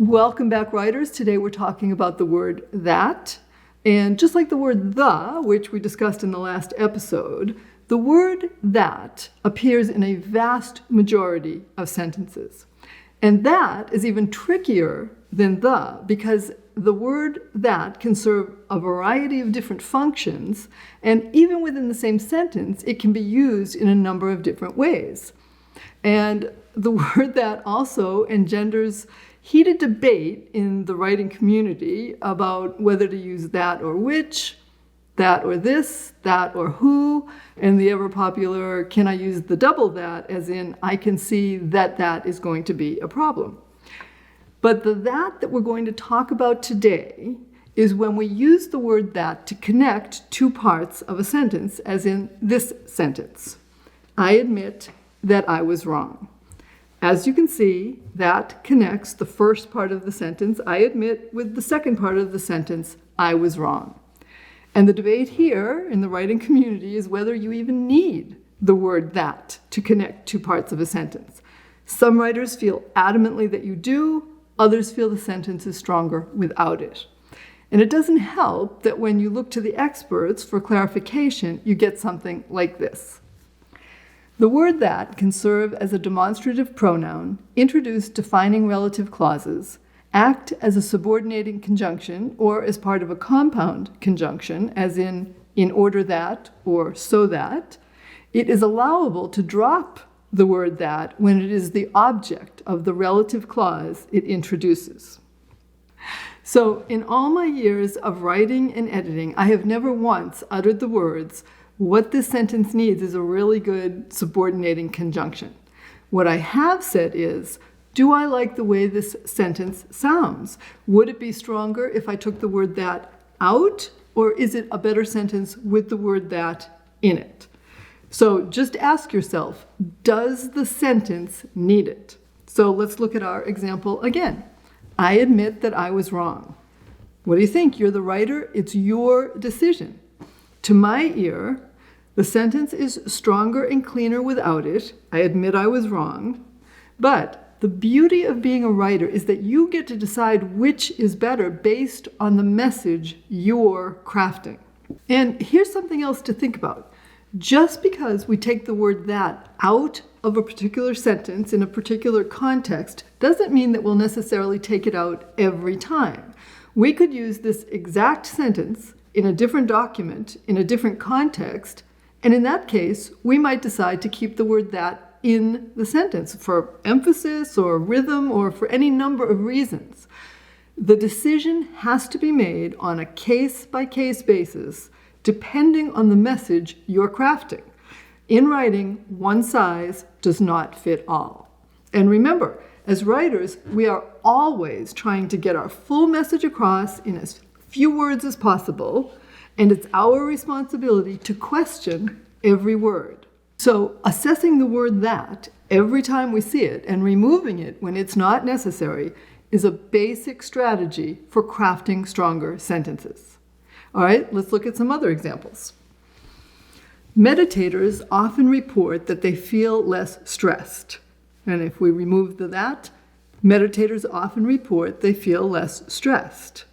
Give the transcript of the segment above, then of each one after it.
Welcome back, writers. Today we're talking about the word that. And just like the word the, which we discussed in the last episode, the word that appears in a vast majority of sentences. And that is even trickier than the, because the word that can serve a variety of different functions, and even within the same sentence, it can be used in a number of different ways. And the word that also engenders heated debate in the writing community about whether to use that or which, that or this, that or who, and the ever popular, can I use the double that, as in I can see that that is going to be a problem. But the that we're going to talk about today is when we use the word that to connect two parts of a sentence, as in this sentence. I admit that I was wrong. As you can see, that connects the first part of the sentence, I admit, with the second part of the sentence, I was wrong. And the debate here in the writing community is whether you even need the word that to connect two parts of a sentence. Some writers feel adamantly that you do, others feel the sentence is stronger without it. And it doesn't help that when you look to the experts for clarification, you get something like this. The word that can serve as a demonstrative pronoun, introduce defining relative clauses, act as a subordinating conjunction, or as part of a compound conjunction, as in order that or so that. It is allowable to drop the word that when it is the object of the relative clause it introduces. So in all my years of writing and editing, I have never once uttered the words, what this sentence needs is a really good subordinating conjunction. What I have said is, do I like the way this sentence sounds? Would it be stronger if I took the word that out, or is it a better sentence with the word that in it? So just ask yourself, does the sentence need it? So let's look at our example again. I admit that I was wrong. What do you think? You're the writer. It's your decision. To my ear, the sentence is stronger and cleaner without it. I admit I was wrong. But the beauty of being a writer is that you get to decide which is better based on the message you're crafting. And here's something else to think about. Just because we take the word that out of a particular sentence in a particular context doesn't mean that we'll necessarily take it out every time. We could use this exact sentence in a different document, in a different context, and in that case, we might decide to keep the word that in the sentence for emphasis or rhythm or for any number of reasons. The decision has to be made on a case-by-case basis, depending on the message you're crafting. In writing, one size does not fit all. And remember, as writers, we are always trying to get our full message across in as few words as possible, and it's our responsibility to question every word. So assessing the word that every time we see it and removing it when it's not necessary is a basic strategy for crafting stronger sentences. All right, let's look at some other examples. Meditators often report that they feel less stressed. And if we remove the that, meditators often report they feel less stressed.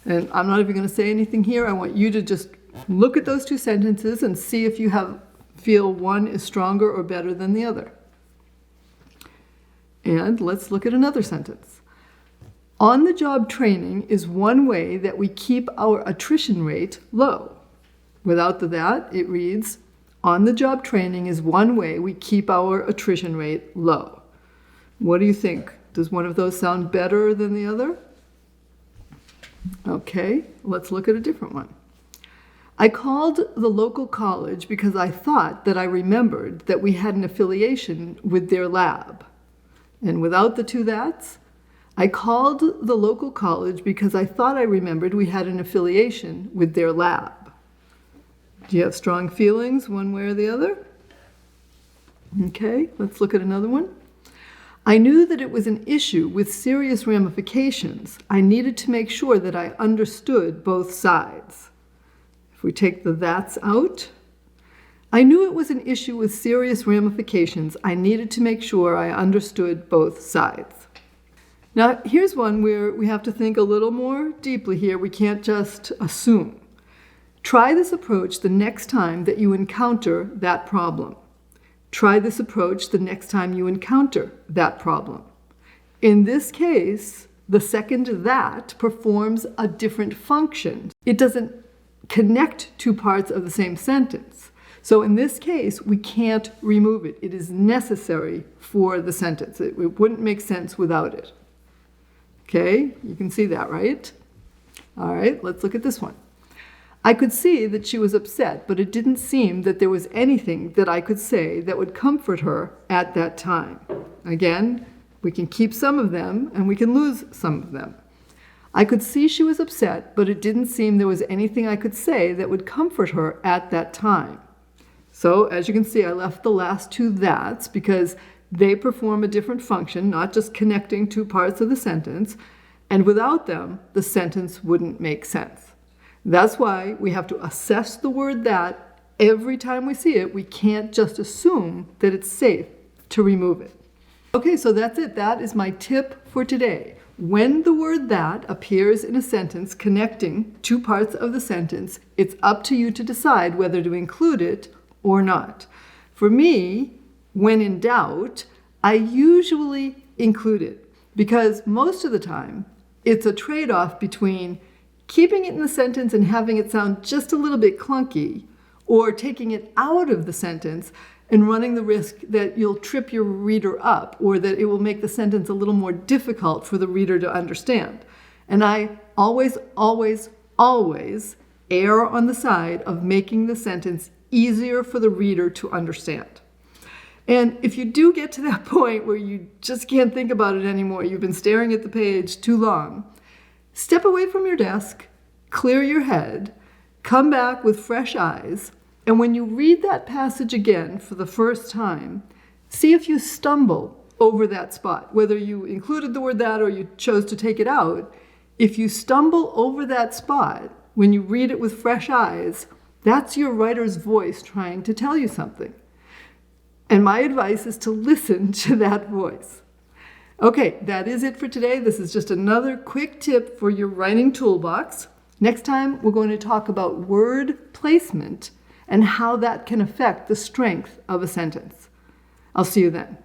And I'm not even going to say anything here. I want you to just look at those two sentences and see if you feel one is stronger or better than the other. And let's look at another sentence. On-the-job training is one way that we keep our attrition rate low. Without the that, it reads, on-the-job training is one way we keep our attrition rate low. What do you think? Does one of those sound better than the other? Okay, let's look at a different one. I called the local college because I thought that I remembered that we had an affiliation with their lab. And without the two that's, I called the local college because I thought I remembered we had an affiliation with their lab. Do you have strong feelings one way or the other? Okay, let's look at another one. I knew that it was an issue with serious ramifications. I needed to make sure that I understood both sides. If we take the that's out, I knew it was an issue with serious ramifications. I needed to make sure I understood both sides. Now, here's one where we have to think a little more deeply here. We can't just assume. Try this approach the next time that you encounter that problem. Try this approach the next time you encounter that problem. In this case, the second that performs a different function. It doesn't connect two parts of the same sentence. So in this case, we can't remove it. It is necessary for the sentence. It wouldn't make sense without it. Okay, you can see that, right? All right, let's look at this one. I could see that she was upset, but it didn't seem that there was anything that I could say that would comfort her at that time. Again, we can keep some of them and we can lose some of them. I could see she was upset, but it didn't seem there was anything I could say that would comfort her at that time. So, as you can see, I left the last two that's because they perform a different function, not just connecting two parts of the sentence, and without them, the sentence wouldn't make sense. That's why we have to assess the word that every time we see it. We can't just assume that it's safe to remove it. Okay, so that's it. That is my tip for today. When the word that appears in a sentence connecting two parts of the sentence, it's up to you to decide whether to include it or not. For me, when in doubt, I usually include it because most of the time it's a trade-off between keeping it in the sentence and having it sound just a little bit clunky, or taking it out of the sentence and running the risk that you'll trip your reader up or that it will make the sentence a little more difficult for the reader to understand. And I always, always, always err on the side of making the sentence easier for the reader to understand. And if you do get to that point where you just can't think about it anymore, you've been staring at the page too long, step away from your desk, clear your head, come back with fresh eyes, and when you read that passage again for the first time, see if you stumble over that spot, whether you included the word that or you chose to take it out. If you stumble over that spot when you read it with fresh eyes, that's your writer's voice trying to tell you something. And my advice is to listen to that voice. Okay, that is it for today. This is just another quick tip for your writing toolbox. Next time, we're going to talk about word placement and how that can affect the strength of a sentence. I'll see you then.